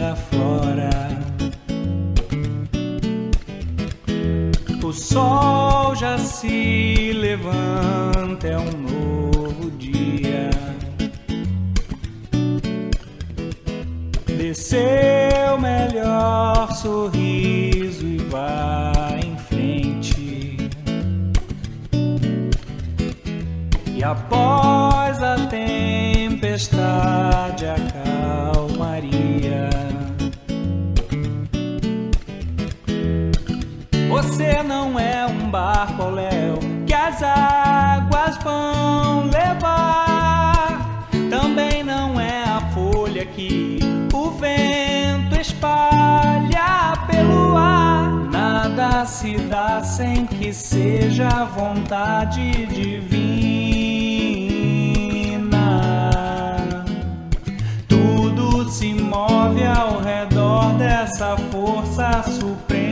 aflora. O sol já se levanta, é um novo dia. Dê seu melhor sorriso e vá em frente. E após a tempestade, a calmaria. Você não é um barco ao léu que as águas vão levar. Também não é a folha que o vento espalha pelo ar. Nada se dá sem que seja a vontade divina. Tudo se move ao redor dessa força suprema.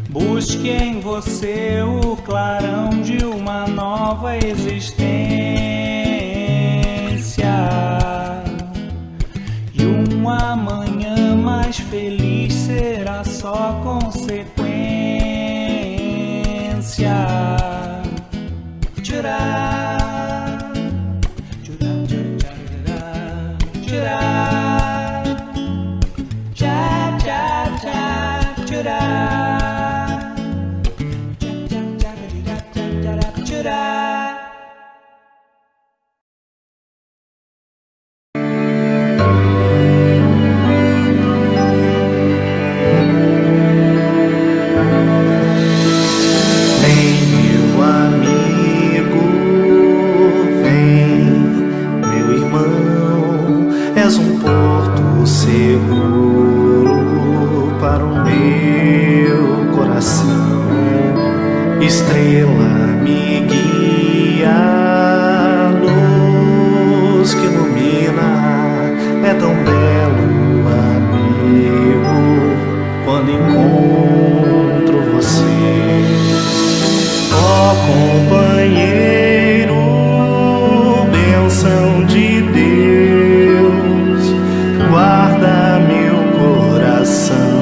Busque em você o clarão de uma nova existência. E um amanhã mais feliz será só consequência. Tchurá, tchurá, tchurá, tchá, tchá, tchá, tchurá. Estrela me guia, luz que ilumina, é tão belo, amigo, quando encontro você. Ó companheiro, bênção de Deus, guarda meu coração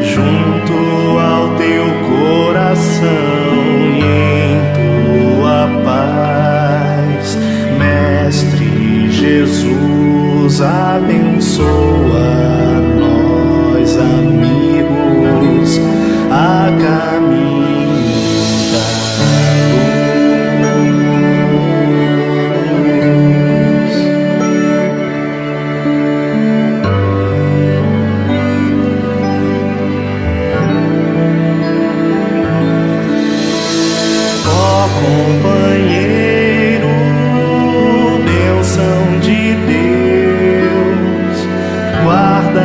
junto ao teu coração. E em tua paz, Mestre Jesus, abençoa nós, amigos, a caminho da companheiro, bênção de Deus, guarda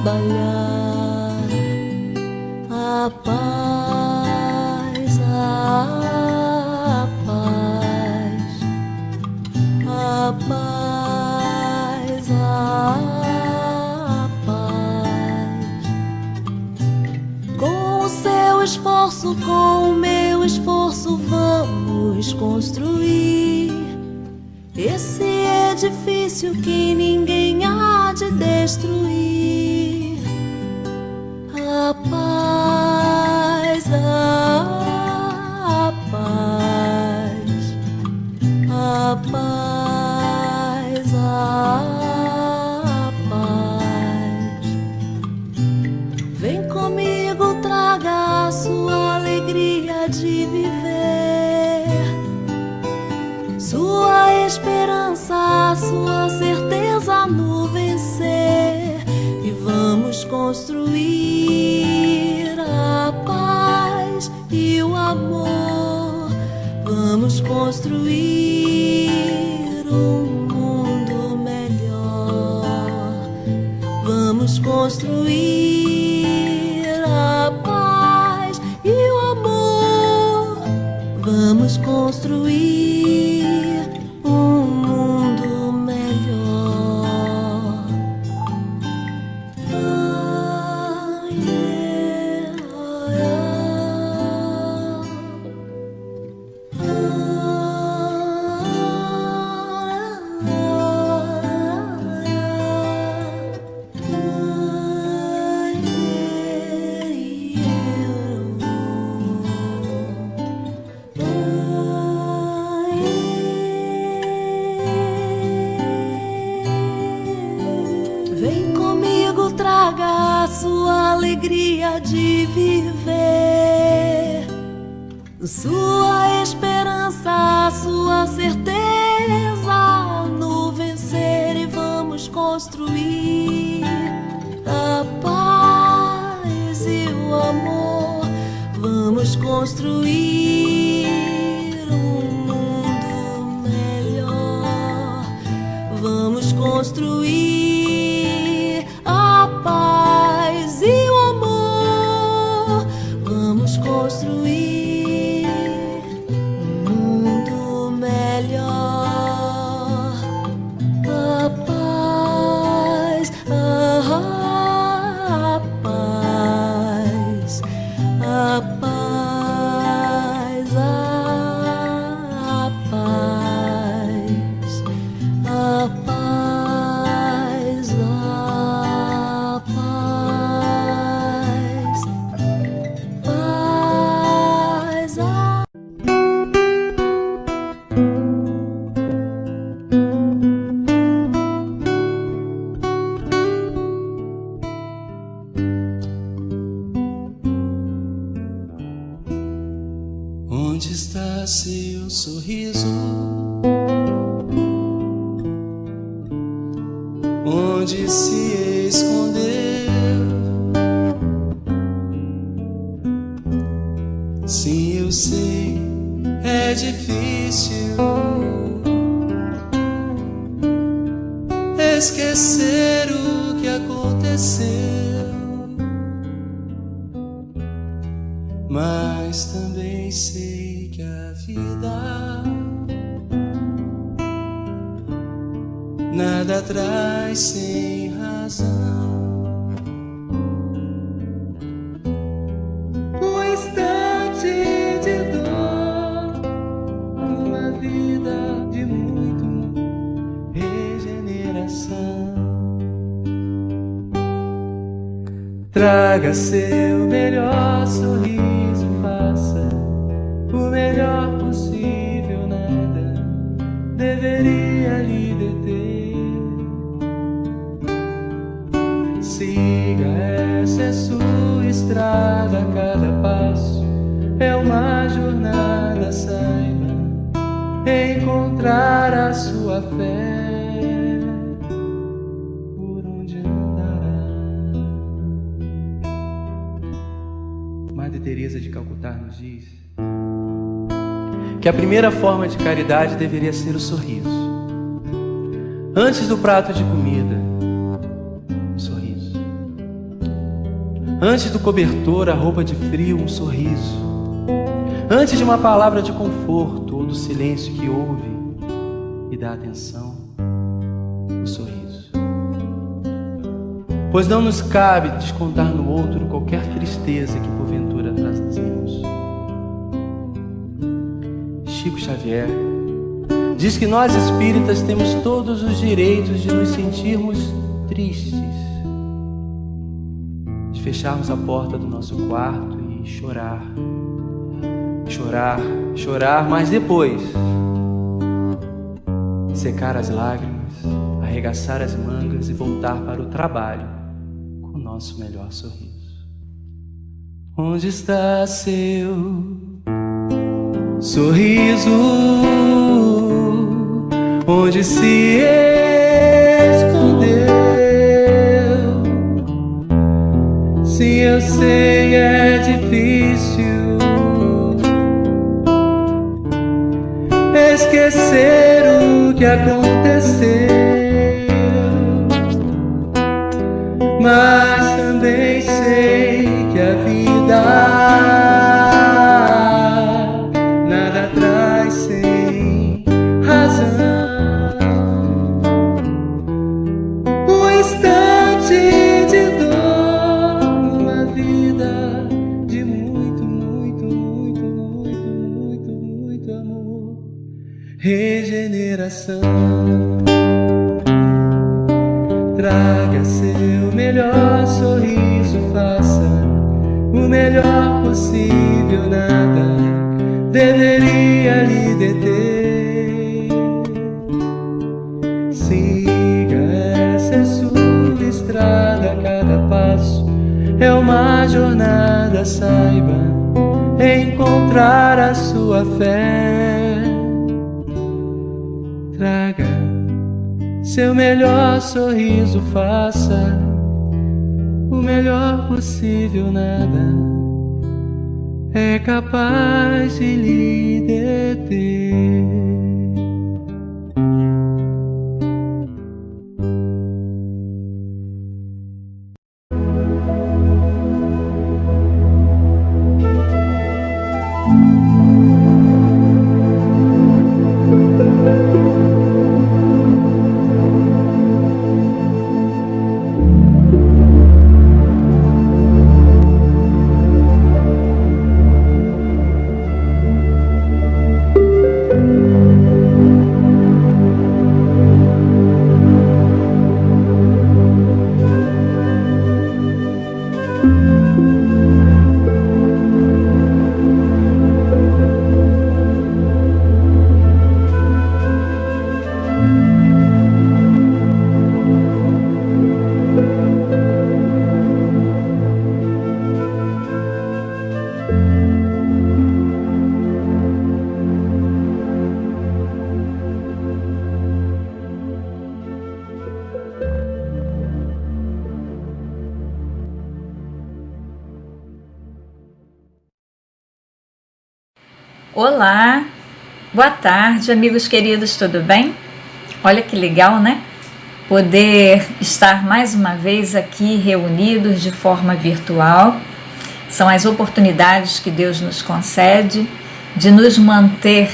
trabalhar. A paz, a paz, a paz, a paz. Com o seu esforço, com o meu esforço, vamos construir esse edifício que ninguém há de destruir. A paz, a paz, a paz, a paz. Vem comigo, traga a sua alegria de viver, sua esperança, sua certeza no vencer. E vamos construir a paz e o amor. Vamos construir um mundo melhor. Vamos construir a paz e o amor. Vamos construir um mundo melhor. Ah, yeah, vem comigo, traga a sua alegria de viver, sua esperança, sua certeza no vencer. E vamos construir a paz e o amor. Vamos construir um mundo melhor. Vamos construir a paz e o amor. Vamos construir um mundo melhor. A paz, a paz, a paz, a paz, a paz, a paz, paz, a... Onde está seu sorriso? Onde se escondeu? Sim, eu sei, é difícil esquecer o que aconteceu, mas também sei que a vida nada traz sem razão. Um instante de dor, uma vida de muito regeneração. Traga seu melhor sorriso, faça o melhor possível, nada deveria lhe deter. Siga, essa é sua estrada, cada passo é uma jornada, saiba encontrar a sua fé por onde andará. Madre Teresa de Calcutá nos diz que a primeira forma de caridade deveria ser o sorriso. Antes do prato de comida, um sorriso. Antes do cobertor, a roupa de frio, um sorriso. Antes de uma palavra de conforto ou do silêncio que ouve e dá atenção, o sorriso. Pois não nos cabe descontar no outro qualquer tristeza que porventura trazemos. Chico Xavier diz que nós espíritas temos todos os direitos de nos sentirmos tristes, de fecharmos a porta do nosso quarto e chorar, chorar, chorar, mas depois secar as lágrimas, arregaçar as mangas e voltar para o trabalho com o nosso melhor sorriso. Onde está seu sorriso? Onde se escondeu? Se eu sei é difícil esquecer o que aconteceu, mas também sei que a vida nada traz sem razão. Um instante de dor numa vida de muito, muito, muito, muito, muito, muito amor. Regeneração. Traga seu melhor sorriso, faça o melhor possível, nada deveria lhe deter. Siga, essa é sua estrada, cada passo é uma jornada, saiba encontrar a sua fé. Traga seu melhor sorriso, faça o melhor possível, nada é capaz de lhe deter. Olá, boa tarde, amigos queridos, tudo bem? Olha que legal, né? Poder estar mais uma vez aqui reunidos de forma virtual. São as oportunidades que Deus nos concede de nos manter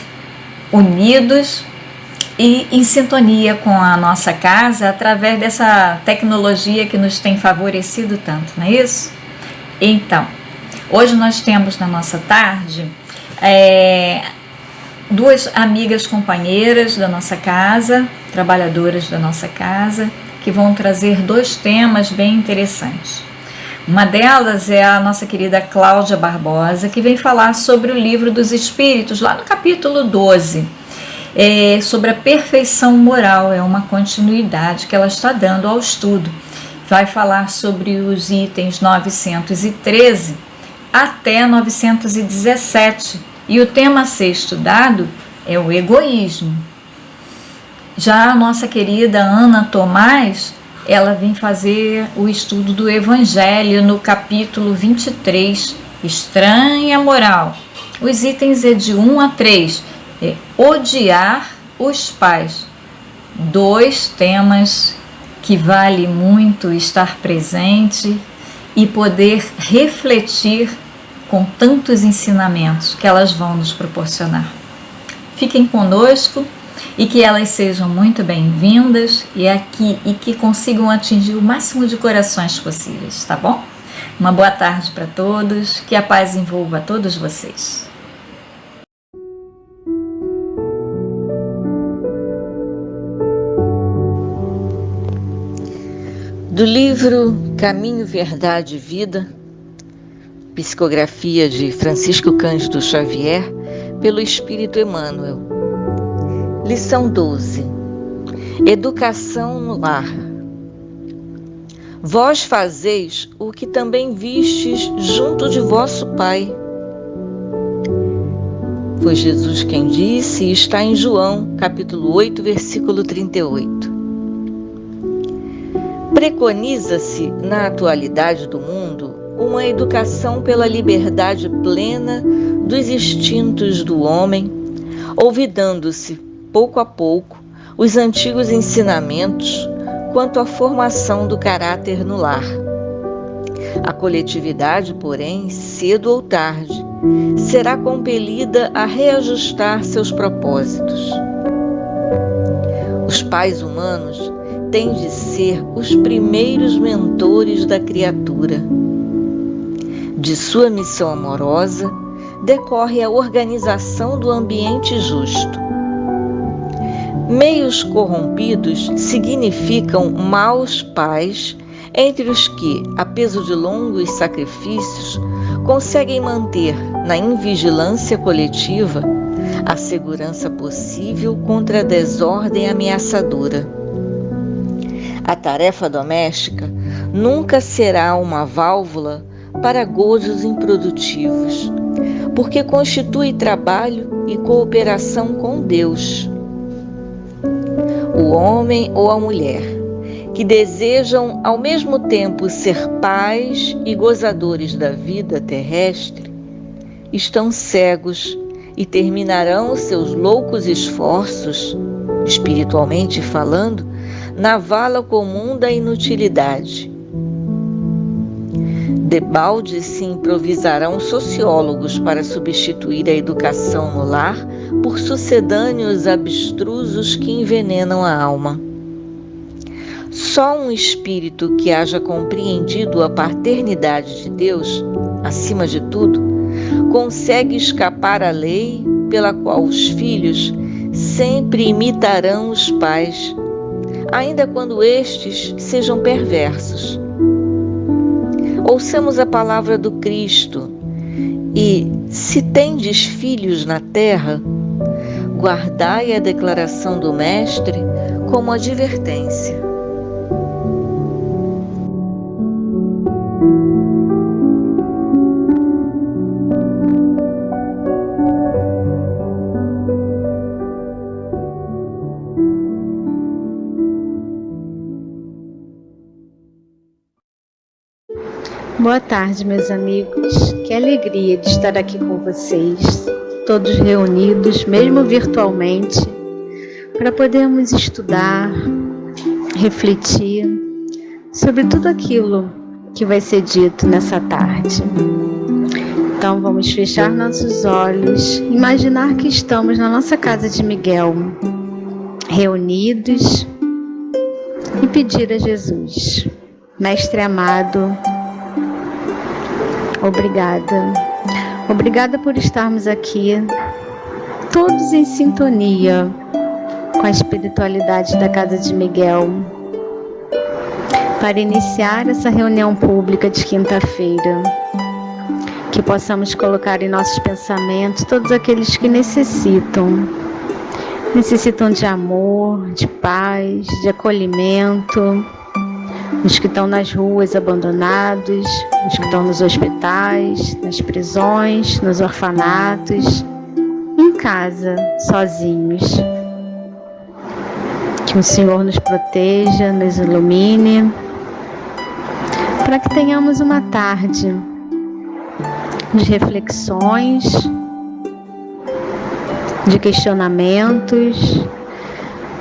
unidos e em sintonia com a nossa casa através dessa tecnologia que nos tem favorecido tanto, não é isso? Então, hoje nós temos na nossa tarde duas amigas companheiras da nossa casa, trabalhadoras da nossa casa, que vão trazer dois temas bem interessantes. Uma delas é a nossa querida Cláudia Barbosa, que vem falar sobre o Livro dos Espíritos, lá no capítulo 12, sobre a perfeição moral. É uma continuidade que ela está dando ao estudo. Vai falar sobre os itens 913 até 917, e o tema a ser estudado é o egoísmo. Já a nossa querida Ana Tomás, ela vem fazer o estudo do Evangelho no capítulo 23, Estranha Moral. Os itens é de 1 a 3, odiar os pais. Dois temas que vale muito estar presente e poder refletir com tantos ensinamentos que elas vão nos proporcionar. Fiquem conosco e que elas sejam muito bem-vindas e que consigam atingir o máximo de corações possíveis, tá bom? Uma boa tarde para todos, que a paz envolva todos vocês. Do livro Caminho, Verdade e Vida, psicografia de Francisco Cândido Xavier, pelo Espírito Emmanuel. Lição 12. Educação no lar. Vós fazeis o que também vistes junto de vosso Pai. Foi Jesus quem disse e está em João, capítulo 8, versículo 38. Preconiza-se, na atualidade do mundo, uma educação pela liberdade plena dos instintos do homem, olvidando-se, pouco a pouco, os antigos ensinamentos quanto à formação do caráter no lar. A coletividade, porém, cedo ou tarde, será compelida a reajustar seus propósitos. Os pais humanos têm de ser os primeiros mentores da criatura. De sua missão amorosa decorre a organização do ambiente justo. Meios corrompidos significam maus pais entre os que, a peso de longos sacrifícios, conseguem manter na invigilância coletiva a segurança possível contra a desordem ameaçadora. A tarefa doméstica nunca será uma válvula para gozos improdutivos, porque constitui trabalho e cooperação com Deus. O homem ou a mulher, que desejam ao mesmo tempo ser pais e gozadores da vida terrestre, estão cegos e terminarão seus loucos esforços, espiritualmente falando, na vala comum da inutilidade. Debalde se improvisarão sociólogos para substituir a educação no lar por sucedâneos abstrusos que envenenam a alma. Só um espírito que haja compreendido a paternidade de Deus, acima de tudo, consegue escapar à lei pela qual os filhos sempre imitarão os pais, ainda quando estes sejam perversos. Ouçamos a palavra do Cristo e, se tendes filhos na terra, guardai a declaração do Mestre como advertência. Boa tarde, meus amigos. Que alegria de estar aqui com vocês, todos reunidos, mesmo virtualmente, para podermos estudar, refletir sobre tudo aquilo que vai ser dito nessa tarde. Então, vamos fechar nossos olhos, imaginar que estamos na nossa casa de Miguel, reunidos, e pedir a Jesus: Mestre amado, obrigada por estarmos aqui, todos em sintonia com a espiritualidade da Casa de Miguel, para iniciar essa reunião pública de quinta-feira, que possamos colocar em nossos pensamentos todos aqueles que necessitam de amor, de paz, de acolhimento, os que estão nas ruas abandonados, os que estão nos hospitais, nas prisões, nos orfanatos, em casa, sozinhos. Que o Senhor nos proteja, nos ilumine, para que tenhamos uma tarde de reflexões, de questionamentos,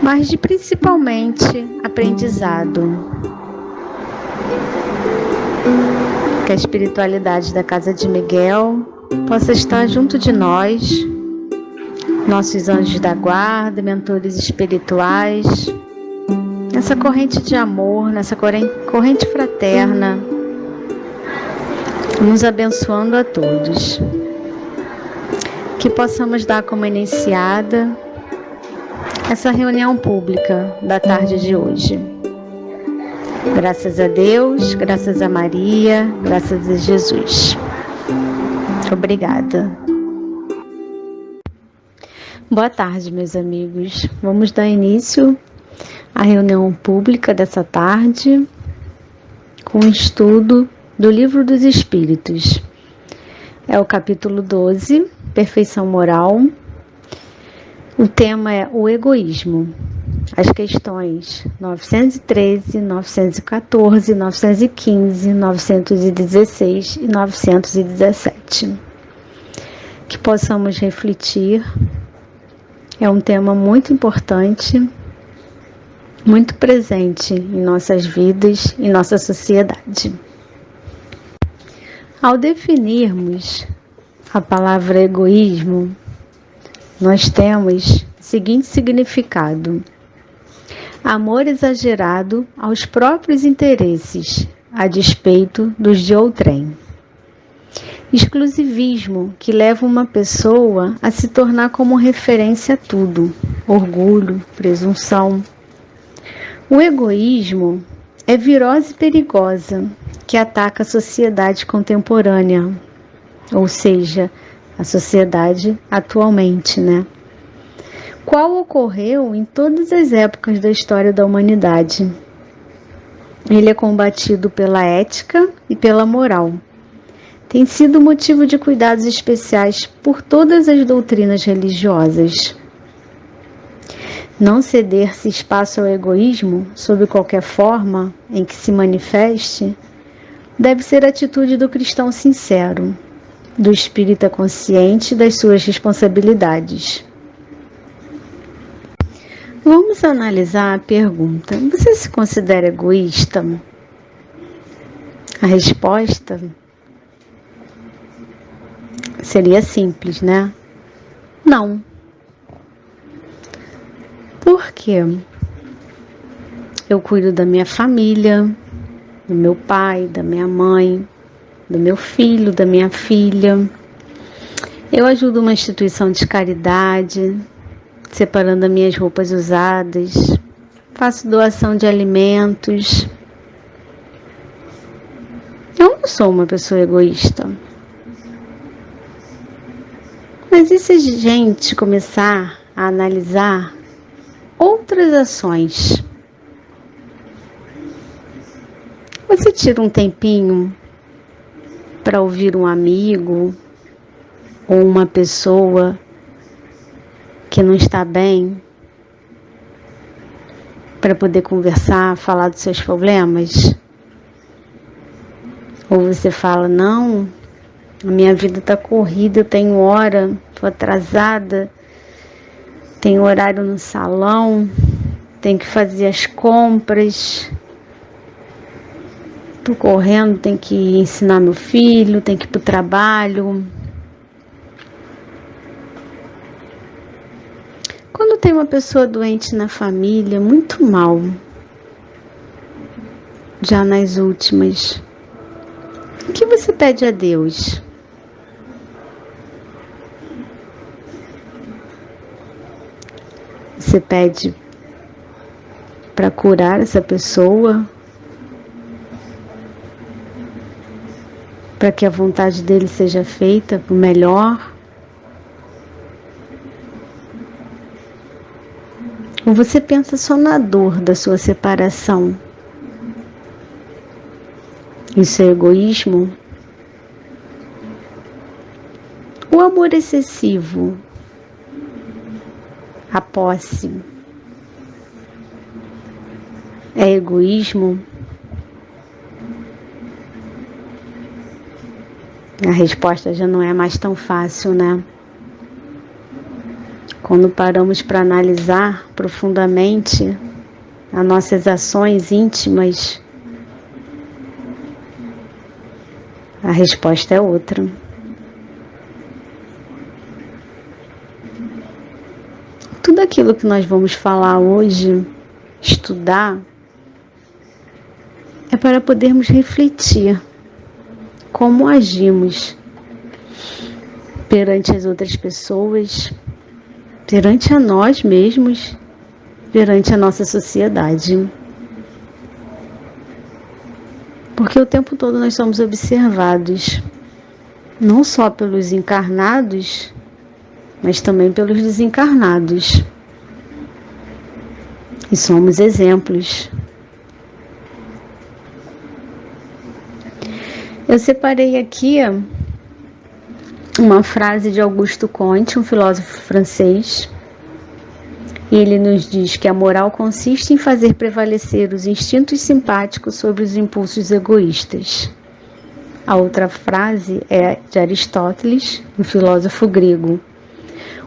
mas de principalmente aprendizado. Que a espiritualidade da Casa de Miguel possa estar junto de nós, nossos anjos da guarda, mentores espirituais, nessa corrente de amor, nessa corrente fraterna, nos abençoando a todos. Que possamos dar como iniciada essa reunião pública da tarde de hoje. Graças a Deus, graças a Maria, graças a Jesus. Obrigada. Boa tarde, meus amigos. Vamos dar início à reunião pública dessa tarde com o estudo do Livro dos Espíritos. É o capítulo 12, Perfeição Moral. O tema é o egoísmo. As questões 913, 914, 915, 916 e 917. Que possamos refletir. É um tema muito importante, muito presente em nossas vidas, em nossa sociedade. Ao definirmos a palavra egoísmo, nós temos o seguinte significado: amor exagerado aos próprios interesses, a despeito dos de outrem. Exclusivismo que leva uma pessoa a se tornar como referência a tudo, orgulho, presunção. O egoísmo é virose perigosa que ataca a sociedade contemporânea, ou seja, a sociedade atualmente, né? Qual ocorreu em todas as épocas da história da humanidade. Ele é combatido pela ética e pela moral. Tem sido motivo de cuidados especiais por todas as doutrinas religiosas. Não ceder-se espaço ao egoísmo, sob qualquer forma em que se manifeste, deve ser a atitude do cristão sincero, do espírita consciente das suas responsabilidades. Vamos analisar a pergunta: você se considera egoísta? A resposta seria simples, né? Não. Por quê? Eu cuido da minha família, do meu pai, da minha mãe, do meu filho, da minha filha. Eu ajudo uma instituição de caridade, separando as minhas roupas usadas, faço doação de alimentos. Eu não sou uma pessoa egoísta. Mas e se a gente começar a analisar outras ações? Você tira um tempinho para ouvir um amigo ou uma pessoa que não está bem, para poder conversar, falar dos seus problemas? Ou você fala: não, a minha vida está corrida, eu tenho hora, estou atrasada, tenho horário no salão, tenho que fazer as compras, estou correndo, tenho que ensinar meu filho, tenho que ir para o trabalho. Quando tem uma pessoa doente na família, muito mal, já nas últimas, o que você pede a Deus? Você pede para curar essa pessoa, para que a vontade dele seja feita para o melhor? Ou você pensa só na dor da sua separação? Isso é egoísmo? O amor excessivo, a posse, é egoísmo? A resposta já não é mais tão fácil, né? Quando paramos para analisar profundamente as nossas ações íntimas, A resposta é outra. Tudo aquilo que nós vamos falar hoje, estudar, é para podermos refletir como agimos perante as outras pessoas, perante a nós mesmos, perante a nossa sociedade. Porque o tempo todo nós somos observados, não só pelos encarnados, mas também pelos desencarnados. E somos exemplos. Eu separei aqui uma frase de Auguste Comte, um filósofo francês. E ele nos diz que a moral consiste em fazer prevalecer os instintos simpáticos sobre os impulsos egoístas. A outra frase é de Aristóteles, um filósofo grego.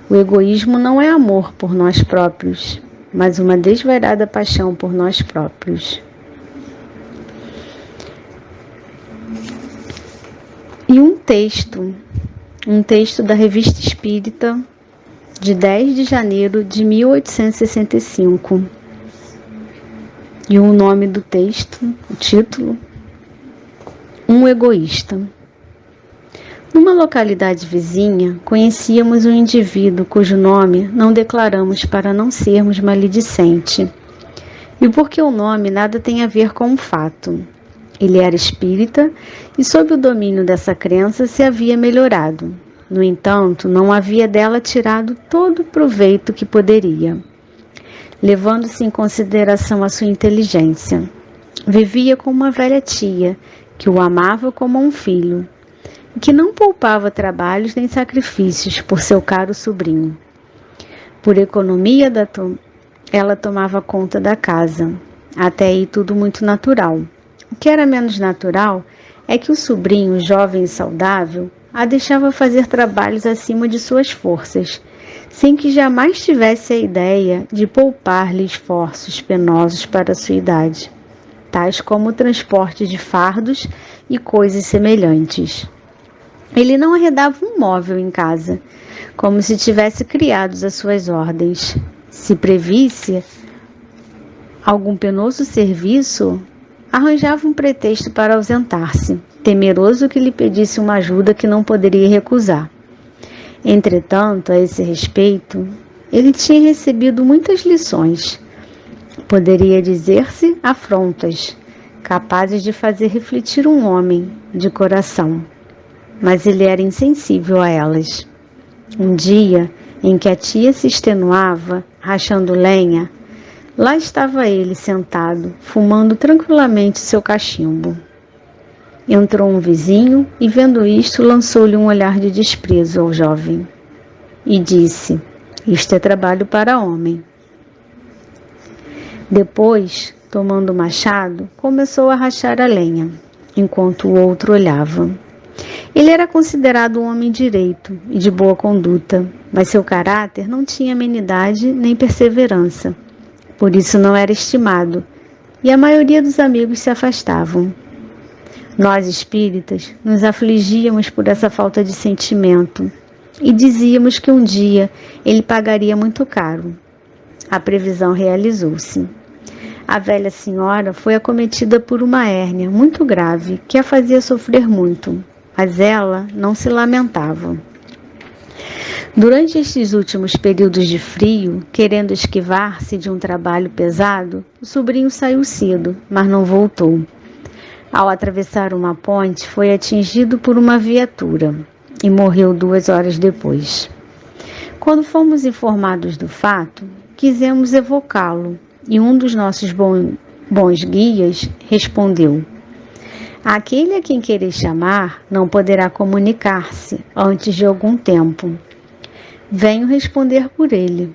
O egoísmo não é amor por nós próprios, mas uma desvairada paixão por nós próprios. E um texto da Revista Espírita, de 10 de janeiro de 1865. E o nome do texto, o título, Um Egoísta. Numa localidade vizinha, conhecíamos um indivíduo cujo nome não declaramos para não sermos maledicente. E porque o nome nada tem a ver com o fato. Ele era espírita e, sob o domínio dessa crença, se havia melhorado. No entanto, não havia dela tirado todo o proveito que poderia, levando-se em consideração a sua inteligência. Vivia com uma velha tia, que o amava como um filho, e que não poupava trabalhos nem sacrifícios por seu caro sobrinho. Por economia, ela tomava conta da casa, até aí tudo muito natural. O que era menos natural é que o sobrinho, jovem e saudável, a deixava fazer trabalhos acima de suas forças, sem que jamais tivesse a ideia de poupar-lhe esforços penosos para a sua idade, tais como o transporte de fardos e coisas semelhantes. Ele não arredava um móvel em casa, como se tivesse criados às suas ordens. Se previsse algum penoso serviço, arranjava um pretexto para ausentar-se, temeroso que lhe pedisse uma ajuda que não poderia recusar. Entretanto, a esse respeito, ele tinha recebido muitas lições, poderia dizer-se afrontas, capazes de fazer refletir um homem de coração, mas ele era insensível a elas. Um dia, em que a tia se extenuava, rachando lenha, lá estava ele sentado, fumando tranquilamente seu cachimbo. Entrou um vizinho e, vendo isto, lançou-lhe um olhar de desprezo ao jovem e disse: "Isto é trabalho para homem." Depois, tomando o machado, começou a rachar a lenha, enquanto o outro olhava. Ele era considerado um homem direito e de boa conduta, mas seu caráter não tinha amenidade nem perseverança. Por isso não era estimado, e a maioria dos amigos se afastavam. Nós, espíritas, nos afligíamos por essa falta de sentimento e dizíamos que um dia ele pagaria muito caro. A previsão realizou-se. A velha senhora foi acometida por uma hérnia muito grave que a fazia sofrer muito, mas ela não se lamentava. Durante estes últimos períodos de frio, querendo esquivar-se de um trabalho pesado, o sobrinho saiu cedo, mas não voltou. Ao atravessar uma ponte, foi atingido por uma viatura e morreu 2 horas depois. Quando fomos informados do fato, quisemos evocá-lo e um dos nossos bons guias respondeu: "Aquele a quem quereis chamar não poderá comunicar-se antes de algum tempo. Venho responder por ele.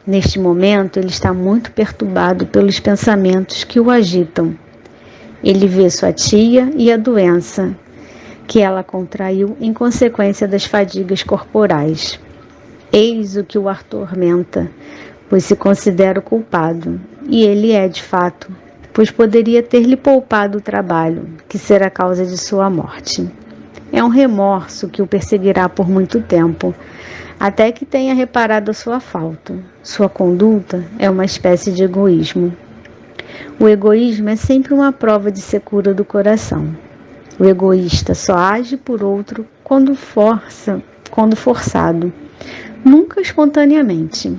Neste momento, ele está muito perturbado pelos pensamentos que o agitam. Ele vê sua tia e a doença que ela contraiu em consequência das fadigas corporais. Eis o que o atormenta, pois se considera o culpado, e ele é de fato, pois poderia ter-lhe poupado o trabalho, que será a causa de sua morte. é um remorso que o perseguirá por muito tempo, até que tenha reparado a sua falta. Sua conduta é uma espécie de egoísmo. O egoísmo é sempre uma prova de secura do coração. O egoísta só age por outro quando forçado, nunca espontaneamente.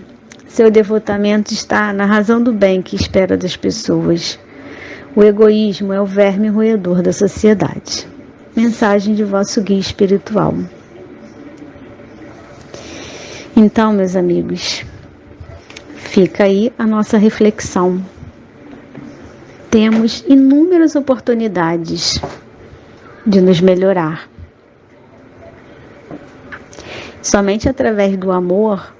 Seu devotamento está na razão do bem que espera das pessoas. O egoísmo é o verme roedor da sociedade. Mensagem de vosso guia espiritual. Então, meus amigos, fica aí a nossa reflexão. Temos inúmeras oportunidades de nos melhorar. Somente através do amor,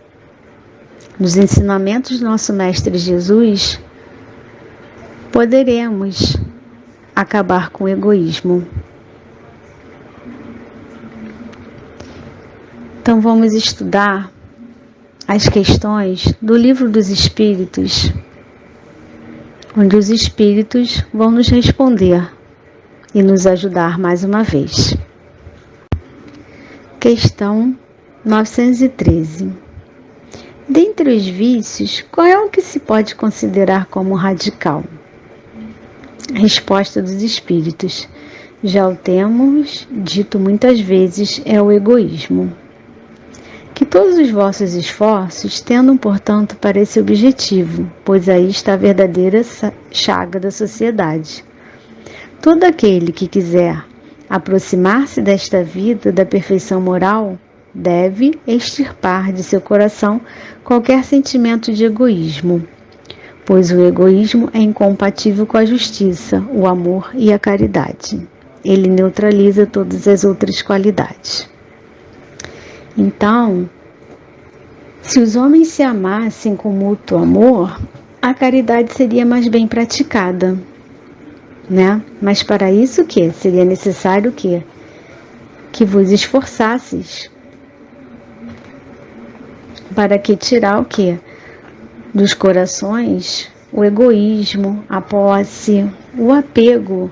dos ensinamentos do nosso Mestre Jesus, poderemos acabar com o egoísmo. Então vamos estudar as questões do Livro dos Espíritos, onde os Espíritos vão nos responder e nos ajudar mais uma vez. Questão 913. Dentre os vícios, qual é o que se pode considerar como radical? Resposta dos Espíritos. Já o temos dito muitas vezes, é o egoísmo. Que todos os vossos esforços tendam, portanto, para esse objetivo, pois aí está a verdadeira chaga da sociedade. Todo aquele que quiser aproximar-se desta vida da perfeição moral deve extirpar de seu coração qualquer sentimento de egoísmo, pois o egoísmo é incompatível com a justiça, o amor e a caridade. Ele neutraliza todas as outras qualidades. Então, se os homens se amassem com mútuo amor, a caridade seria mais bem praticada, né? Mas para isso que seria necessário que vos esforçasseis para que tirar o que dos corações o egoísmo, a posse, o apego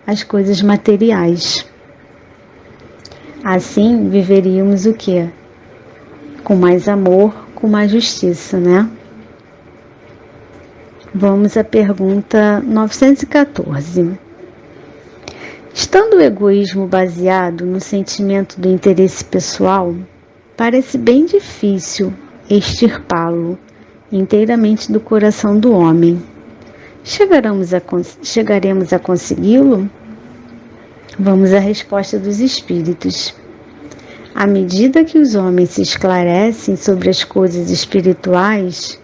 às coisas materiais. Assim viveríamos o que? Com mais amor, com mais justiça, né? Vamos à pergunta 914. Estando o egoísmo baseado no sentimento do interesse pessoal, parece bem difícil extirpá-lo inteiramente do coração do homem. Chegaremos a consegui-lo? Vamos à resposta dos Espíritos. À medida que os homens se esclarecem sobre as coisas espirituais,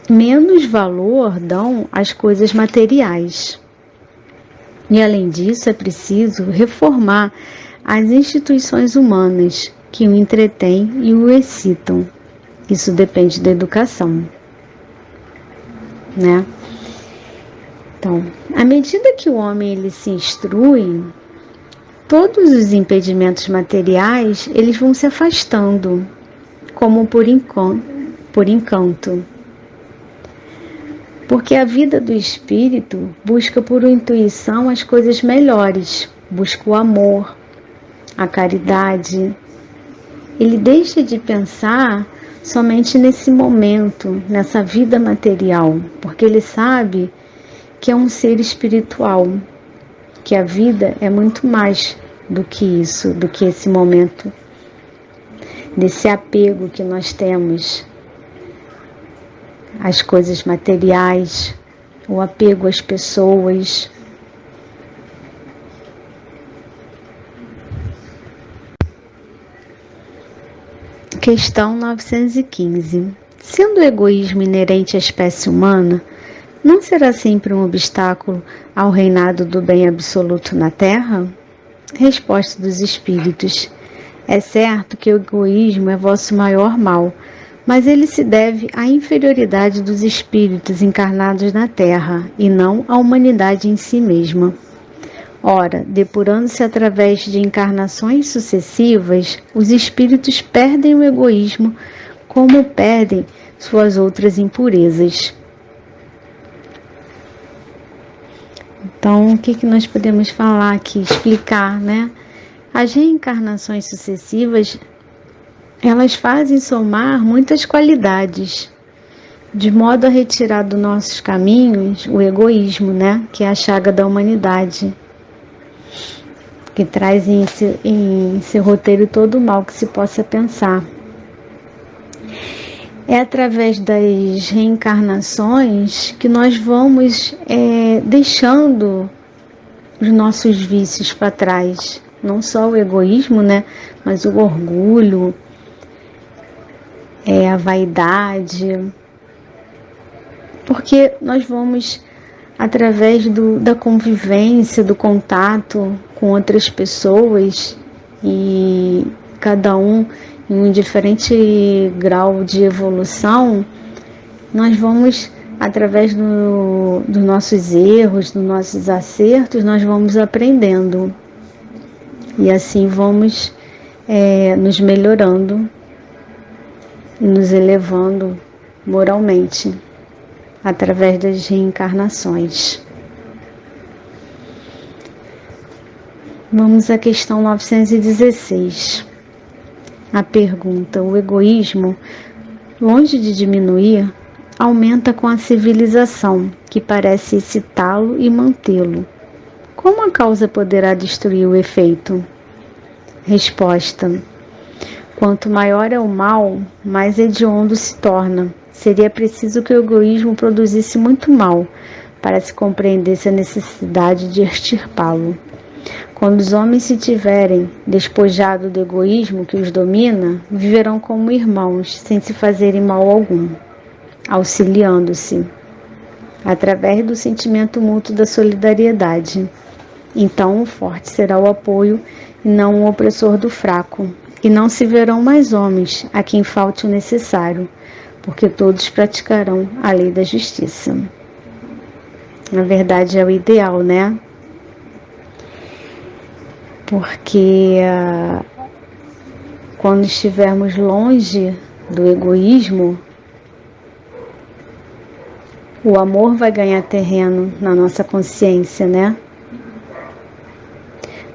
menos valor dão às coisas materiais. E além disso, é preciso reformar as instituições humanas que o entretêm e o excitam. Isso depende da educação, né? Então, à medida que o homem ele se instrui, todos os impedimentos materiais eles vão se afastando, como por encanto. Porque a vida do espírito busca por intuição as coisas melhores, busca o amor, a caridade. Ele deixa de pensar somente nesse momento, nessa vida material, porque ele sabe que é um ser espiritual, que a vida é muito mais do que isso, do que esse momento, desse apego que nós temos às coisas materiais, o apego às pessoas. Questão 915. Sendo o egoísmo inerente à espécie humana, não será sempre um obstáculo ao reinado do bem absoluto na Terra? Resposta dos Espíritos. É certo que o egoísmo é vosso maior mal, mas ele se deve à inferioridade dos espíritos encarnados na Terra e não à humanidade em si mesma. Ora, depurando-se através de encarnações sucessivas, os espíritos perdem o egoísmo como perdem suas outras impurezas. Então, o que nós podemos falar aqui, explicar, né? As reencarnações sucessivas, elas fazem somar muitas qualidades, de modo a retirar dos nossos caminhos o egoísmo, né? Que é a chaga da humanidade, que traz em seu roteiro todo o mal que se possa pensar. É através das reencarnações que nós vamos deixando os nossos vícios para trás. Não só o egoísmo, né? Mas o orgulho, a vaidade. Porque nós vamos, através da convivência, do contato com outras pessoas, e cada um em um diferente grau de evolução, nós vamos, através dos nossos erros, dos nossos acertos, nós vamos aprendendo. E assim vamos nos melhorando e nos elevando moralmente, através das reencarnações. Vamos à questão 916. A pergunta: o egoísmo, longe de diminuir, aumenta com a civilização, que parece excitá-lo e mantê-lo. Como a causa poderá destruir o efeito? Resposta: quanto maior é o mal, mais hediondo se torna. Seria preciso que o egoísmo produzisse muito mal para se compreendesse a necessidade de extirpá-lo. Quando os homens se tiverem despojado do egoísmo que os domina, viverão como irmãos, sem se fazerem mal algum, auxiliando-se, através do sentimento mútuo da solidariedade. Então o forte será o apoio e não o opressor do fraco, e não se verão mais homens a quem falte o necessário, porque todos praticarão a lei da justiça. Na verdade é o ideal, né? Porque quando estivermos longe do egoísmo, o amor vai ganhar terreno na nossa consciência, né?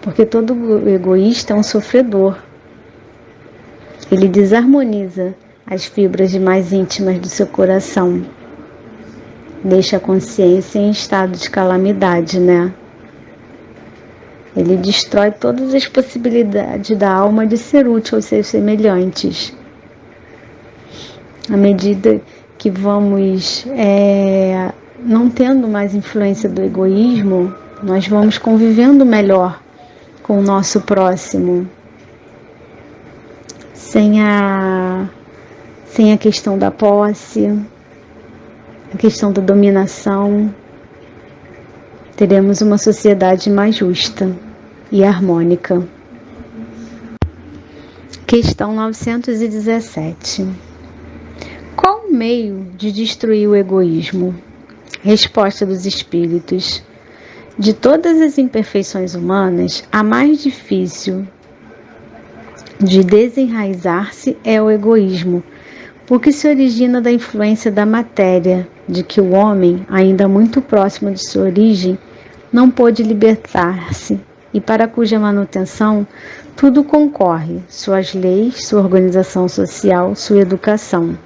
Porque todo egoísta é um sofredor. Ele desarmoniza as fibras mais íntimas do seu coração. Deixa a consciência em estado de calamidade, né? Ele destrói todas as possibilidades da alma de ser útil aos seus semelhantes. À medida que vamos não tendo mais influência do egoísmo, nós vamos convivendo melhor com o nosso próximo, sem a questão da posse, a questão da dominação. Teremos uma sociedade mais justa e harmônica. Questão 917. Qual o meio de destruir o egoísmo? Resposta dos espíritos: de todas as imperfeições humanas, a mais difícil de desenraizar-se é o egoísmo, porque se origina da influência da matéria, de que o homem, ainda muito próximo de sua origem, não pôde libertar-se, e para cuja manutenção tudo concorre, suas leis, sua organização social, sua educação.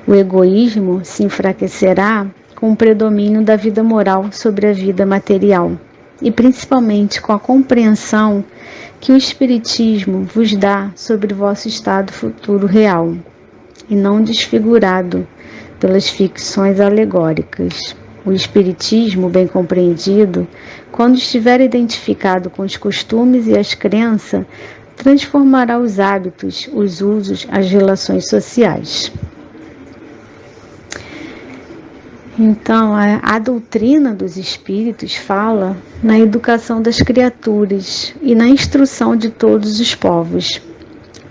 O egoísmo se enfraquecerá com o predomínio da vida moral sobre a vida material, e principalmente com a compreensão que o Espiritismo vos dá sobre vosso estado futuro real, e não desfigurado pelas ficções alegóricas. O Espiritismo, bem compreendido, quando estiver identificado com os costumes e as crenças, transformará os hábitos, os usos, as relações sociais. Então, a doutrina dos espíritos fala na educação das criaturas e na instrução de todos os povos,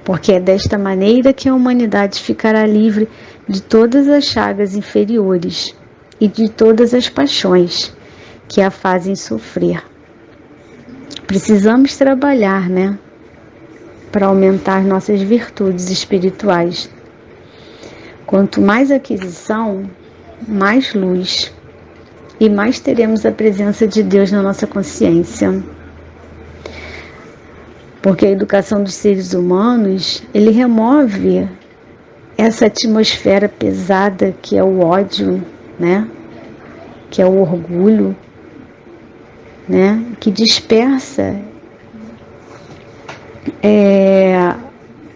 porque é desta maneira que a humanidade ficará livre de todas as chagas inferiores e de todas as paixões que a fazem sofrer. Precisamos trabalhar, né, para aumentar nossas virtudes espirituais. Quanto mais aquisição, mais luz, e mais teremos a presença de Deus na nossa consciência. Porque a educação dos seres humanos, ele remove essa atmosfera pesada que é o ódio, né? Que é o orgulho, né? Que dispersa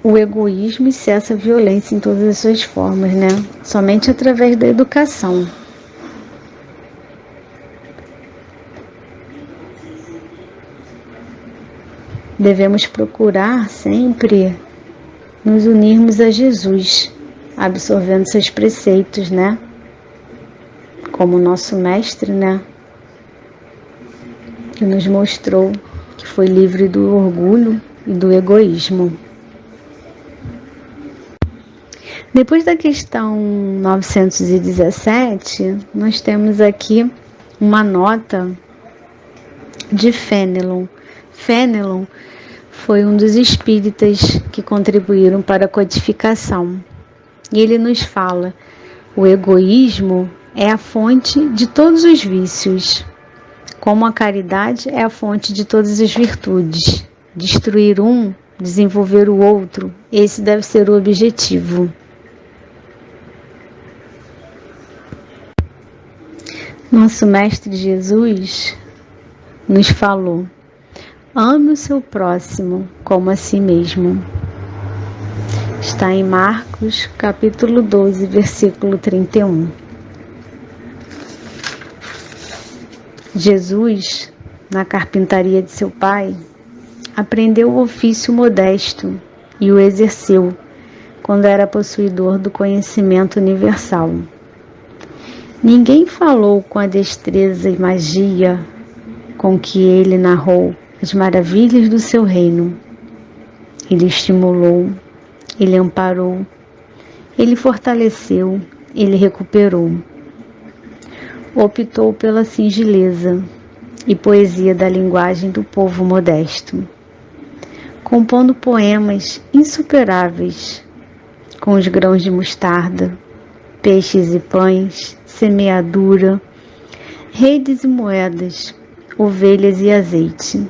o egoísmo e cessa a violência em todas as suas formas, né? Somente através da educação. Devemos procurar sempre nos unirmos a Jesus, absorvendo seus preceitos, né? Como nosso mestre, né? Que nos mostrou que foi livre do orgulho e do egoísmo. Depois da questão 917, nós temos aqui uma nota de Fénelon. Fénelon foi um dos espíritas que contribuíram para a codificação. E ele nos fala: o egoísmo é a fonte de todos os vícios, como a caridade é a fonte de todas as virtudes. Destruir um, desenvolver o outro, esse deve ser o objetivo. Nosso Mestre Jesus nos falou: ame o seu próximo como a si mesmo. Está em Marcos, capítulo 12, versículo 31. Jesus, na carpintaria de seu pai, aprendeu o ofício modesto e o exerceu quando era possuidor do conhecimento universal. Ninguém falou com a destreza e magia com que ele narrou as maravilhas do seu reino. Ele estimulou, ele amparou, ele fortaleceu, ele recuperou. Optou pela singeleza e poesia da linguagem do povo modesto, compondo poemas insuperáveis com os grãos de mostarda, peixes e pães, semeadura, redes e moedas, ovelhas e azeite,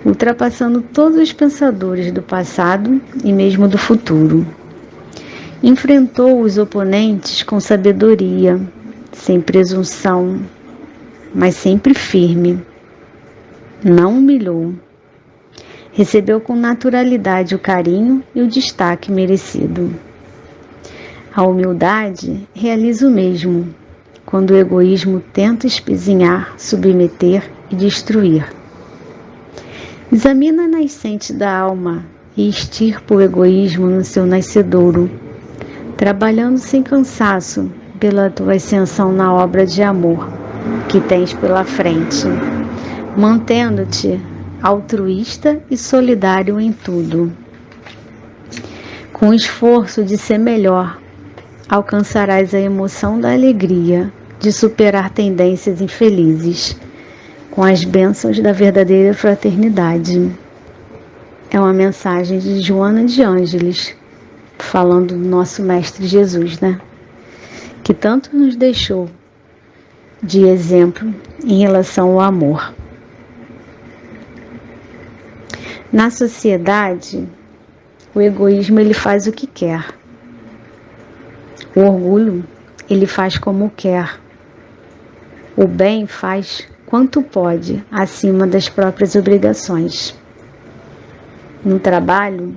ultrapassando todos os pensadores do passado e mesmo do futuro. Enfrentou os oponentes com sabedoria, sem presunção, mas sempre firme. Não humilhou. Recebeu com naturalidade o carinho e o destaque merecido. A humildade realiza o mesmo, quando o egoísmo tenta espezinhar, submeter e destruir. Examina a nascente da alma e extirpa o egoísmo no seu nascedouro, trabalhando sem cansaço pela tua ascensão na obra de amor que tens pela frente, mantendo-te altruísta e solidário em tudo. Com o esforço de ser melhor, alcançarás a emoção da alegria de superar tendências infelizes, com as bênçãos da verdadeira fraternidade. É uma mensagem de Joana de Ângeles, falando do nosso Mestre Jesus, né? Que tanto nos deixou de exemplo em relação ao amor. Na sociedade, o egoísmo ele faz o que quer. O orgulho ele faz como quer. O bem faz quanto pode, acima das próprias obrigações. No trabalho,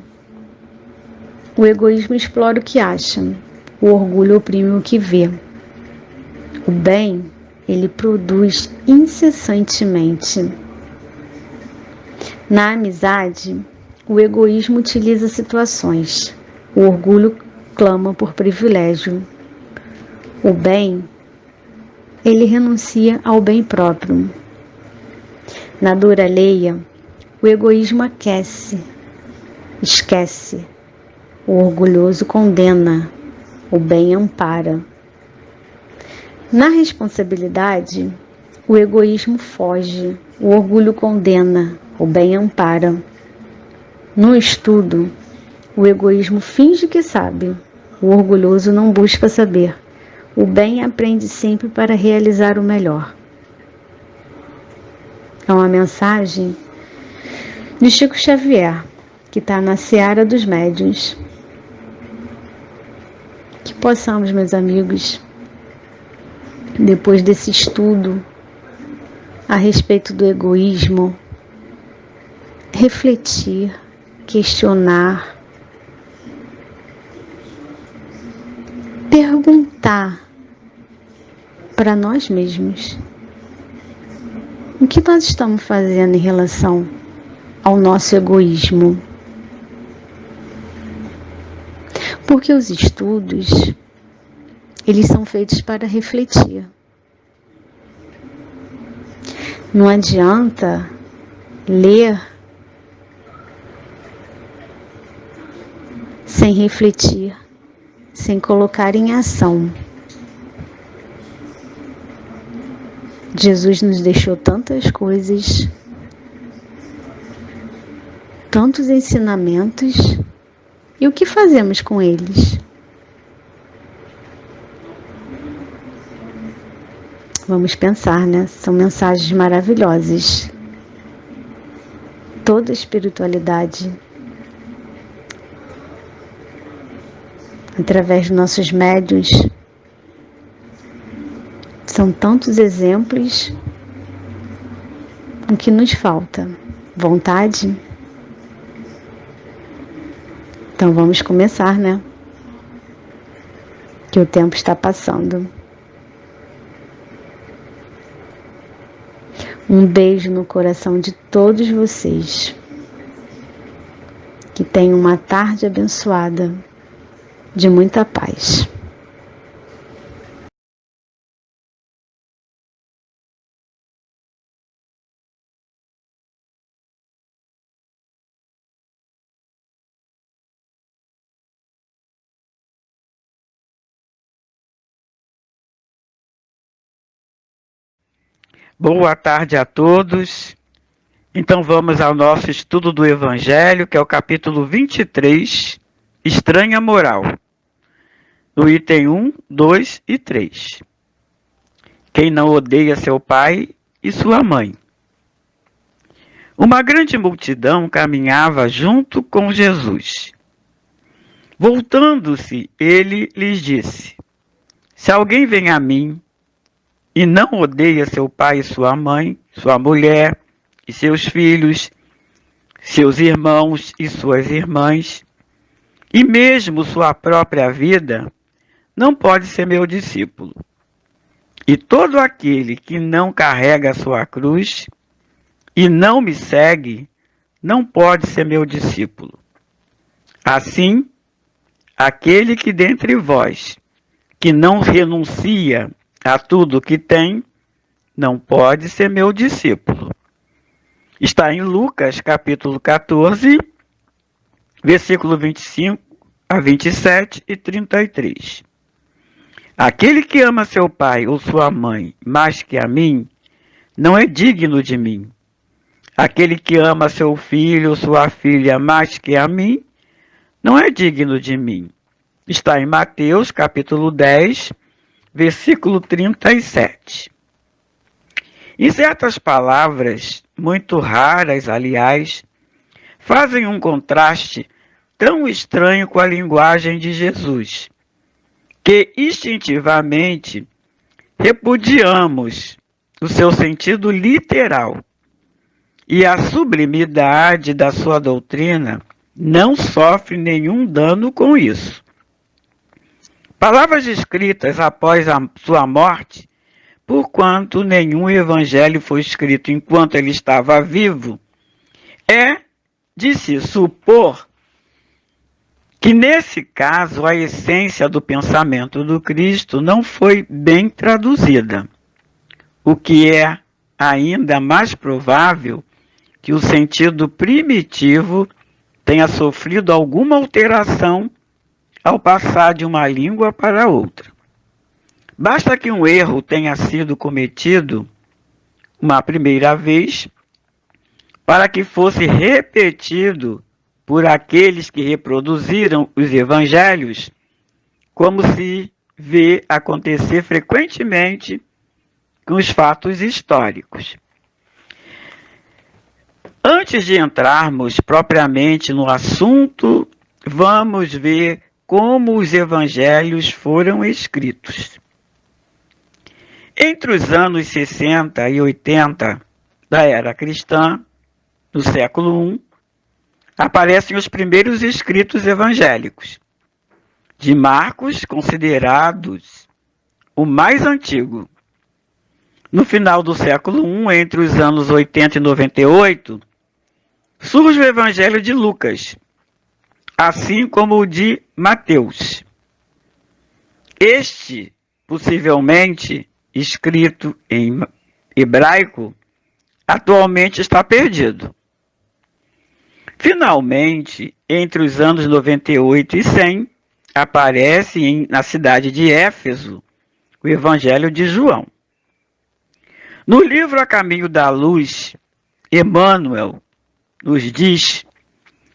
o egoísmo explora o que acha, o orgulho oprime o que vê. O bem, ele produz incessantemente. Na amizade, o egoísmo utiliza situações, o orgulho clama por privilégio. O bem, ele renuncia ao bem próprio. Na dor alheia, o egoísmo aquece, esquece. O orgulhoso condena, o bem ampara. Na responsabilidade, o egoísmo foge, o orgulho condena, o bem ampara. No estudo, o egoísmo finge que sabe, o orgulhoso não busca saber. O bem aprende sempre para realizar o melhor. É uma mensagem de Chico Xavier, que está na seara dos médiuns. Que possamos, meus amigos, depois desse estudo a respeito do egoísmo, refletir, questionar, perguntar para nós mesmos o que nós estamos fazendo em relação ao nosso egoísmo. Porque os estudos, eles são feitos para refletir. Não adianta ler sem refletir, sem colocar em ação. Jesus nos deixou tantas coisas, tantos ensinamentos, e o que fazemos com eles? Vamos pensar, né? São mensagens maravilhosas. Toda a espiritualidade, através dos nossos médiuns, são tantos exemplos. O que nos falta? Vontade? Então vamos começar, né? Que o tempo está passando. Um beijo no coração de todos vocês. Que tenham uma tarde abençoada, de muita paz. Boa tarde a todos. Então vamos ao nosso estudo do Evangelho, que é o capítulo 23, Estranha Moral. No item 1, 2 e 3. Quem não odeia seu pai e sua mãe. Uma grande multidão caminhava junto com Jesus. Voltando-se, ele lhes disse: Se alguém vem a mim e não odeia seu pai e sua mãe, sua mulher e seus filhos, seus irmãos e suas irmãs, e mesmo sua própria vida, não pode ser meu discípulo. E todo aquele que não carrega a sua cruz e não me segue, não pode ser meu discípulo. Assim, aquele que dentre vós, que não renuncia a tudo que tem, não pode ser meu discípulo. Está em Lucas, capítulo 14, versículo 25 a 27 e 33. Aquele que ama seu pai ou sua mãe mais que a mim, não é digno de mim. Aquele que ama seu filho ou sua filha mais que a mim, não é digno de mim. Está em Mateus, capítulo 10, versículo 37. Em certas palavras, muito raras, aliás, fazem um contraste tão estranho com a linguagem de Jesus, que instintivamente repudiamos o seu sentido literal, e a sublimidade da sua doutrina não sofre nenhum dano com isso. Palavras escritas após a sua morte, porquanto nenhum evangelho foi escrito enquanto ele estava vivo, é de se supor que, nesse caso, a essência do pensamento do Cristo não foi bem traduzida, o que é ainda mais provável que o sentido primitivo tenha sofrido alguma alteração ao passar de uma língua para outra. Basta que um erro tenha sido cometido uma primeira vez para que fosse repetido por aqueles que reproduziram os evangelhos, como se vê acontecer frequentemente com os fatos históricos. Antes de entrarmos propriamente no assunto, vamos ver como os evangelhos foram escritos. Entre os anos 60 e 80 da era cristã, no século I, aparecem os primeiros escritos evangélicos, de Marcos, considerados o mais antigo. No final do século I, entre os anos 80 e 98, surge o Evangelho de Lucas, assim como o de Mateus. Este, possivelmente escrito em hebraico, atualmente está perdido. Finalmente, entre os anos 98 e 100, aparece na cidade de Éfeso o Evangelho de João. No livro A Caminho da Luz, Emmanuel nos diz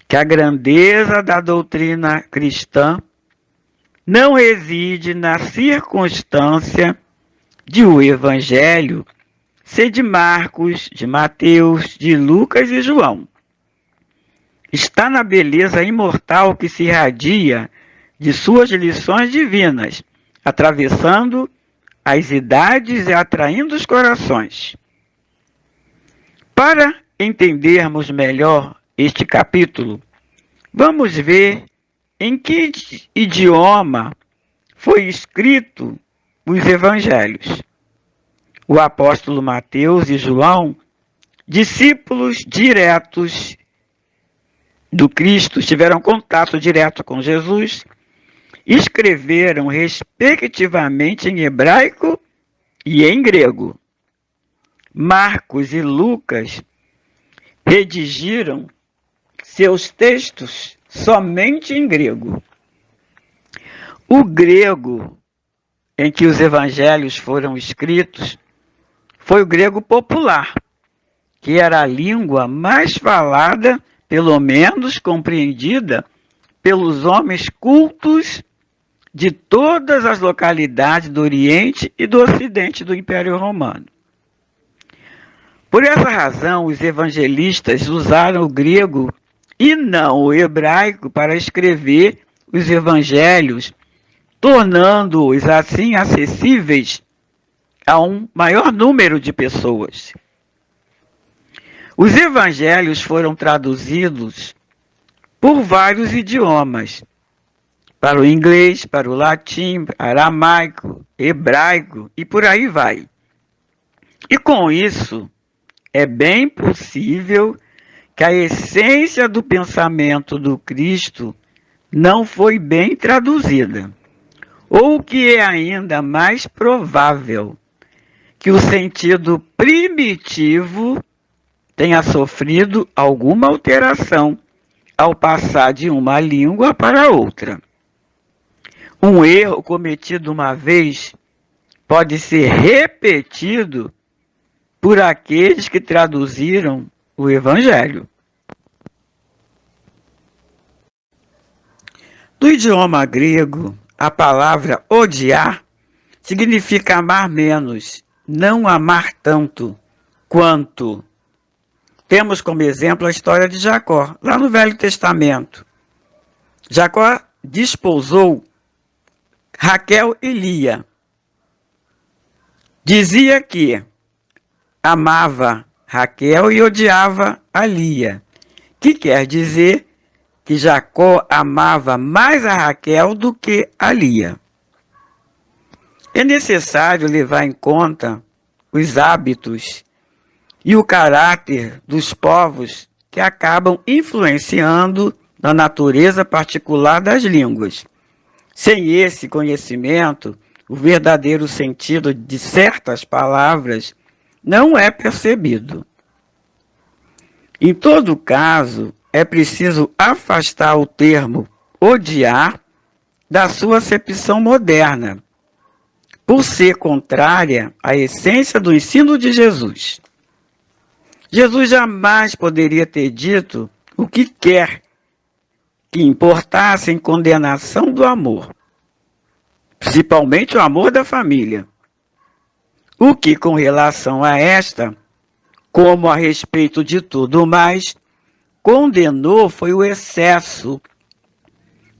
que a grandeza da doutrina cristã não reside na circunstância de o Evangelho ser de Marcos, de Mateus, de Lucas e João. Está na beleza imortal que se irradia de suas lições divinas, atravessando as idades e atraindo os corações. Para entendermos melhor este capítulo, vamos ver em que idioma foi escrito os evangelhos. O apóstolo Mateus e João, discípulos diretos do Cristo, tiveram contato direto com Jesus, escreveram respectivamente em hebraico e em grego. Marcos e Lucas redigiram seus textos somente em grego. O grego em que os evangelhos foram escritos foi o grego popular, que era a língua mais falada, pelo menos compreendida, pelos homens cultos de todas as localidades do Oriente e do Ocidente do Império Romano. Por essa razão, os evangelistas usaram o grego e não o hebraico para escrever os evangelhos, tornando-os assim acessíveis a um maior número de pessoas. Os evangelhos foram traduzidos por vários idiomas, para o inglês, para o latim, aramaico, hebraico e por aí vai. E com isso, é bem possível que a essência do pensamento do Cristo não foi bem traduzida. Ou o que é ainda mais provável, que o sentido primitivo tenha sofrido alguma alteração ao passar de uma língua para outra. Um erro cometido uma vez pode ser repetido por aqueles que traduziram o Evangelho. No idioma grego, a palavra odiar significa amar menos, não amar tanto quanto. Temos como exemplo a história de Jacó, lá no Velho Testamento. Jacó desposou Raquel e Lia. Dizia que amava Raquel e odiava a Lia, que quer dizer que Jacó amava mais a Raquel do que a Lia. É necessário levar em conta os hábitos e o caráter dos povos que acabam influenciando na natureza particular das línguas. Sem esse conhecimento, o verdadeiro sentido de certas palavras não é percebido. Em todo caso, é preciso afastar o termo odiar da sua acepção moderna, por ser contrária à essência do ensino de Jesus. Jesus jamais poderia ter dito o que quer que importasse em condenação do amor, principalmente o amor da família. O que, com relação a esta, como a respeito de tudo mais, condenou foi o excesso,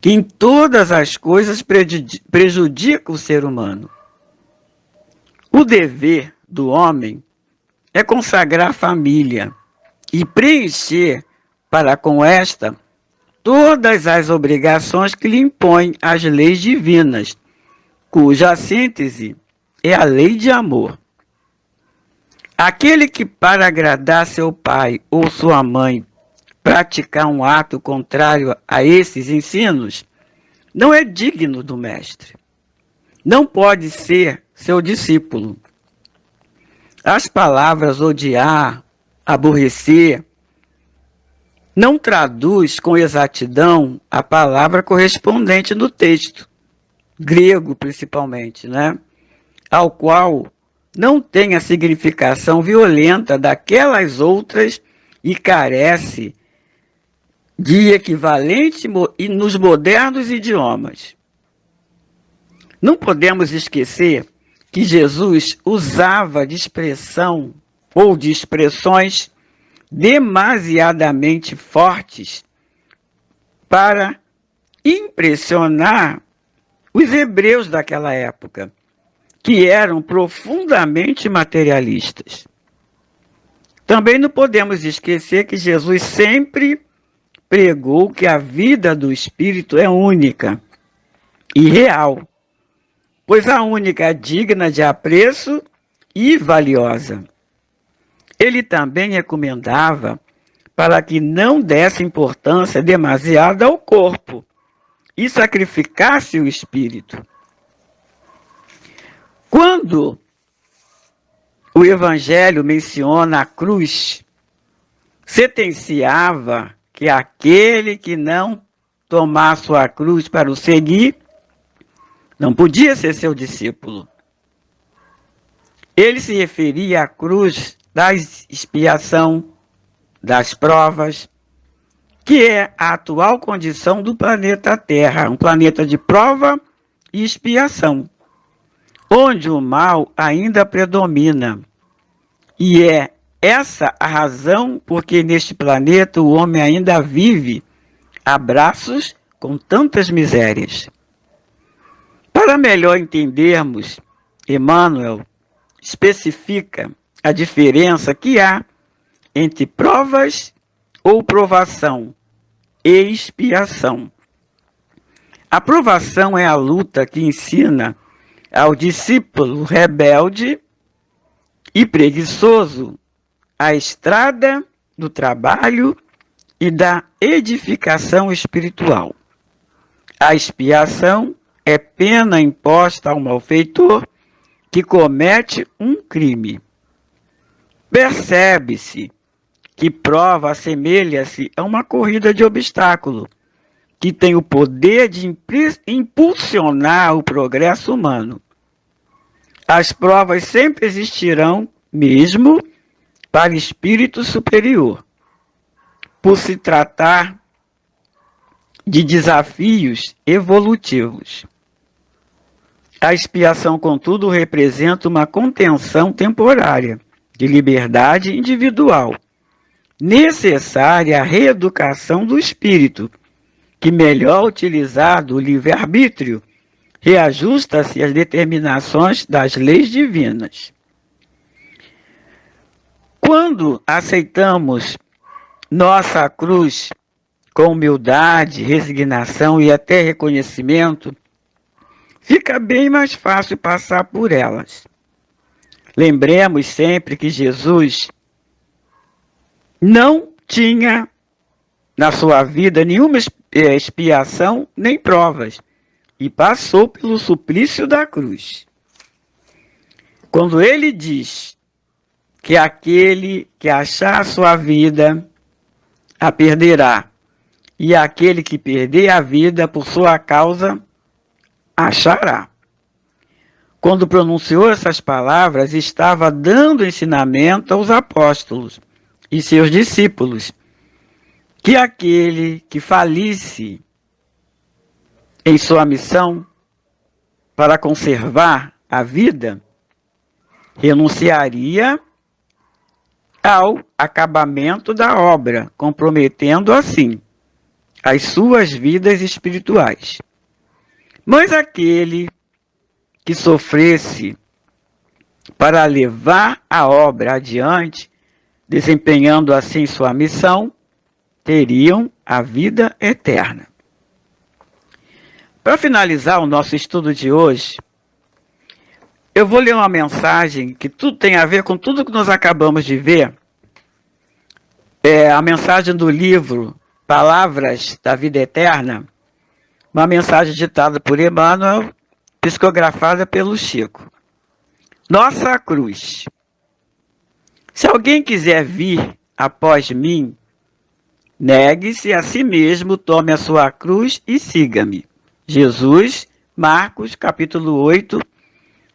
que em todas as coisas prejudica o ser humano. O dever do homem é consagrar a família e preencher para com esta todas as obrigações que lhe impõem as leis divinas, cuja síntese é a lei de amor. Aquele que, para agradar seu pai ou sua mãe, praticar um ato contrário a esses ensinos, não é digno do mestre. Não pode ser seu discípulo. As palavras odiar, aborrecer, não traduz com exatidão a palavra correspondente no texto, grego principalmente, né? Ao qual não tem a significação violenta daquelas outras e carece de equivalente nos modernos idiomas. Não podemos esquecer que Jesus usava de expressão ou de expressões demasiadamente fortes para impressionar os hebreus daquela época, que eram profundamente materialistas. Também não podemos esquecer que Jesus sempre pregou que a vida do Espírito é única e real, pois a única digna de apreço e valiosa. Ele também recomendava para que não desse importância demasiada ao corpo e sacrificasse o espírito. Quando o Evangelho menciona a cruz, sentenciava que aquele que não tomar sua cruz para o seguir, não podia ser seu discípulo. Ele se referia à cruz da expiação, das provas, que é a atual condição do planeta Terra, um planeta de prova e expiação, onde o mal ainda predomina. E é essa a razão porque neste planeta o homem ainda vive a braços com tantas misérias. Para melhor entendermos, Emmanuel especifica a diferença que há entre provas ou provação e expiação. A provação é a luta que ensina ao discípulo rebelde e preguiçoso a estrada do trabalho e da edificação espiritual. A expiação é pena imposta ao malfeitor que comete um crime. Percebe-se que prova assemelha-se a uma corrida de obstáculo, que tem o poder de impulsionar o progresso humano. As provas sempre existirão, mesmo para espírito superior, por se tratar de desafios evolutivos. A expiação, contudo, representa uma contenção temporária de liberdade individual, necessária à reeducação do espírito, que, melhor utilizado o livre-arbítrio, reajusta-se às determinações das leis divinas. Quando aceitamos nossa cruz com humildade, resignação e até reconhecimento, fica bem mais fácil passar por elas. Lembremos sempre que Jesus não tinha na sua vida nenhuma expiação nem provas e passou pelo suplício da cruz. Quando ele diz que aquele que achar a sua vida a perderá, e aquele que perder a vida por sua causa achará. Quando pronunciou essas palavras, estava dando ensinamento aos apóstolos e seus discípulos, que aquele que falisse em sua missão para conservar a vida, renunciaria ao acabamento da obra, comprometendo assim as suas vidas espirituais. Mas aquele que sofresse para levar a obra adiante, desempenhando assim sua missão, teriam a vida eterna. Para finalizar o nosso estudo de hoje, eu vou ler uma mensagem que tudo tem a ver com tudo que nós acabamos de ver. É a mensagem do livro Palavras da Vida Eterna, uma mensagem ditada por Emmanuel, psicografada pelo Chico. Nossa cruz. Se alguém quiser vir após mim, negue-se a si mesmo, tome a sua cruz e siga-me. Jesus, Marcos, capítulo 8,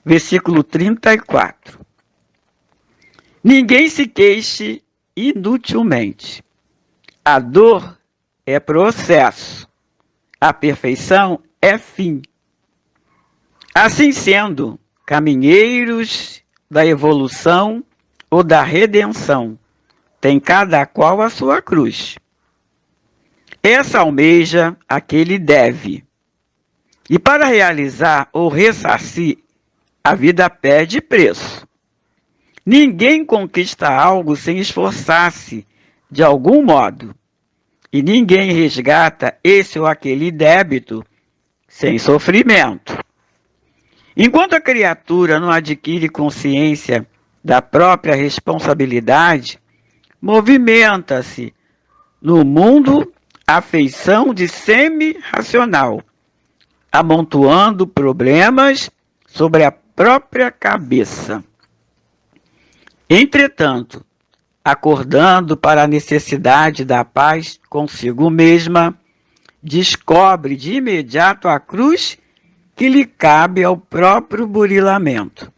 versículo 34. Ninguém se queixe inutilmente. A dor é processo. A perfeição é fim. Assim sendo, caminheiros da evolução ou da redenção, tem cada qual a sua cruz. Essa almeja aquele deve. E para realizar ou ressarcir, a vida pede preço. Ninguém conquista algo sem esforçar-se de algum modo. E ninguém resgata esse ou aquele débito sem sofrimento. Enquanto a criatura não adquire consciência da própria responsabilidade, movimenta-se no mundo a feição de semi-racional, amontoando problemas sobre a própria cabeça. Entretanto, acordando para a necessidade da paz consigo mesma, descobre de imediato a cruz que lhe cabe ao próprio burilamento.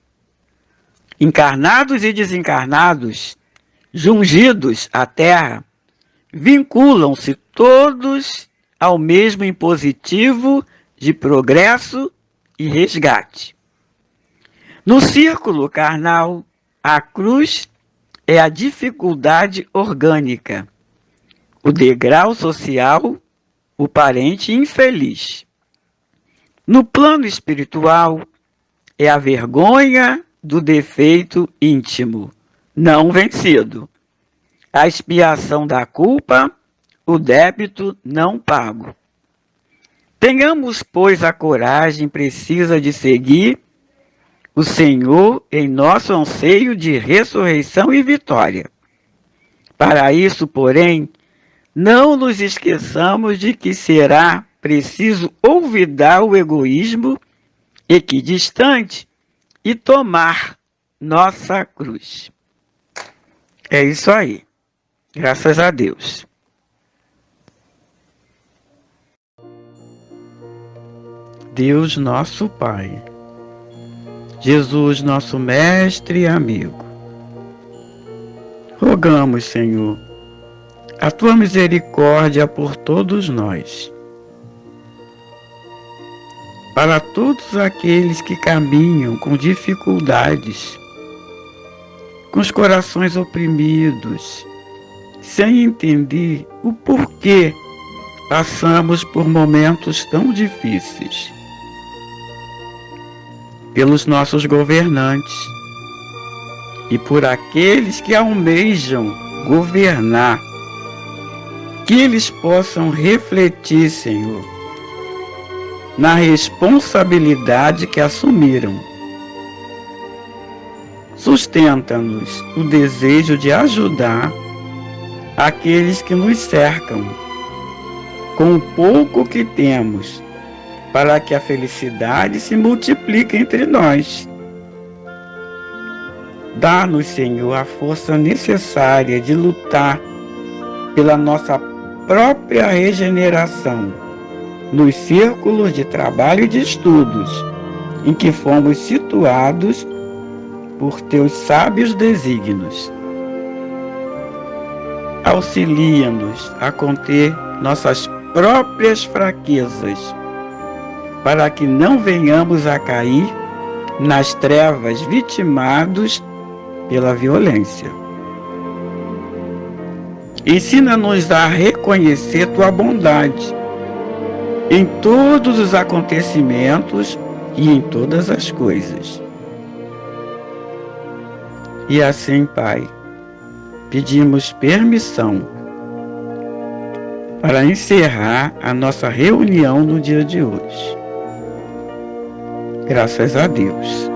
Encarnados e desencarnados, jungidos à terra, vinculam-se todos ao mesmo impositivo de progresso e resgate. No círculo carnal, a cruz é a dificuldade orgânica, o degrau social, o parente infeliz. No plano espiritual, é a vergonha do defeito íntimo, não vencido, a expiação da culpa, o débito não pago. Tenhamos, pois, a coragem precisa de seguir o Senhor em nosso anseio de ressurreição e vitória. Para isso, porém, não nos esqueçamos de que será preciso olvidar o egoísmo equidistante e tomar nossa cruz. É isso aí. Graças a Deus. Deus nosso Pai, Jesus nosso Mestre e amigo, rogamos, Senhor, a Tua misericórdia por todos nós, para todos aqueles que caminham com dificuldades, com os corações oprimidos, sem entender o porquê passamos por momentos tão difíceis. Pelos nossos governantes e por aqueles que almejam governar, que eles possam refletir, Senhor, na responsabilidade que assumiram. Sustenta-nos o desejo de ajudar aqueles que nos cercam, com o pouco que temos, para que a felicidade se multiplique entre nós. Dá-nos, Senhor, a força necessária de lutar pela nossa própria regeneração nos círculos de trabalho e de estudos em que fomos situados por Teus sábios desígnios. Auxilia-nos a conter nossas próprias fraquezas, para que não venhamos a cair nas trevas vitimados pela violência. Ensina-nos a reconhecer tua bondade em todos os acontecimentos e em todas as coisas. E assim, Pai, pedimos permissão para encerrar a nossa reunião no dia de hoje. Graças a Deus.